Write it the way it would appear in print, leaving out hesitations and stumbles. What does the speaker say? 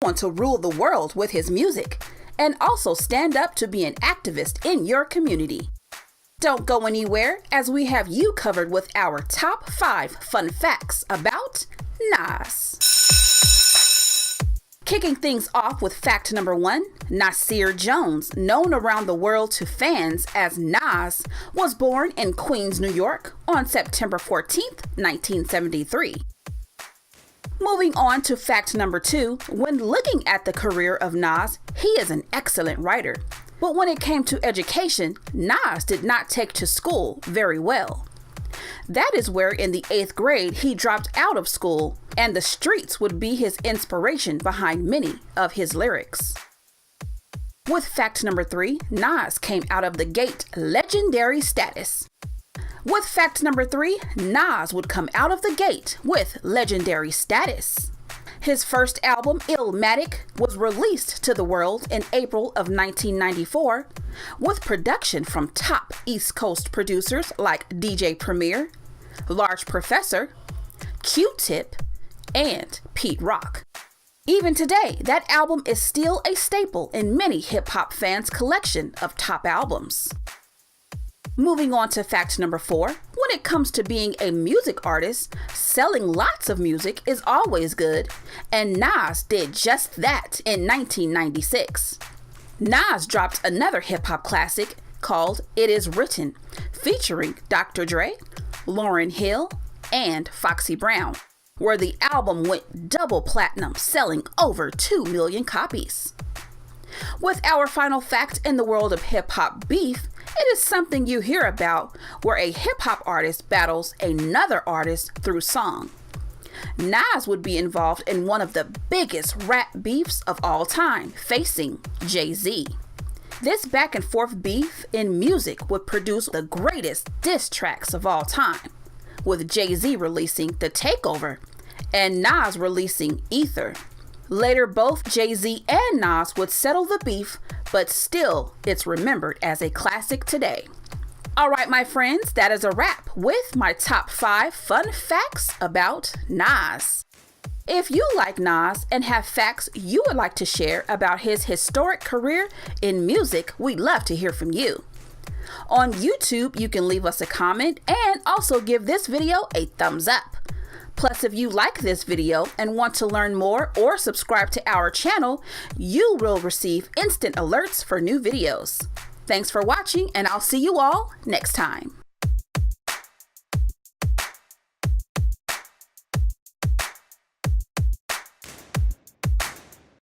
want to rule the world with his music and also stand up to be an activist in your community. Don't go anywhere as we have you covered with our top 5 fun facts about Nas. Kicking things off with fact number 1, Nasir Jones, known around the world to fans as Nas, was born in Queens, New York on September 14th, 1973. Moving on to fact number 2, when looking at the career of Nas, he is an excellent writer. But when it came to education, Nas did not take to school very well. That is where in the 8th grade he dropped out of school, and the streets would be his inspiration behind many of his lyrics. With fact number 3, Nas came out of the gate legendary status. With fact number 3, Nas would come out of the gate with legendary status. His first album, Illmatic, was released to the world in April of 1994 with production from top East Coast producers like DJ Premier, Large Professor, Q-Tip, and Pete Rock. Even today, that album is still a staple in many hip-hop fans' collection of top albums. Moving on to fact number 4, when it comes to being a music artist, selling lots of music is always good, and Nas did just that in 1996. Nas dropped another hip-hop classic called It Is Written, featuring Dr. Dre, Lauryn Hill, and Foxy Brown, where the album went double platinum, selling over 2 million copies. With our final fact in the world of hip-hop beef, it is something you hear about where a hip-hop artist battles another artist through song. Nas would be involved in one of the biggest rap beefs of all time, facing Jay-Z. This back and forth beef in music would produce the greatest diss tracks of all time, with Jay-Z releasing The Takeover and Nas releasing Ether. Later, both Jay-Z and Nas would settle the beef, but still, it's remembered as a classic today. All right, my friends, that is a wrap with my top 5 fun facts about Nas. If you like Nas and have facts you would like to share about his historic career in music, we'd love to hear from you. On YouTube, you can leave us a comment and also give this video a thumbs up. Plus, if you like this video and want to learn more or subscribe to our channel, you will receive instant alerts for new videos. Thanks for watching, and I'll see you all next time.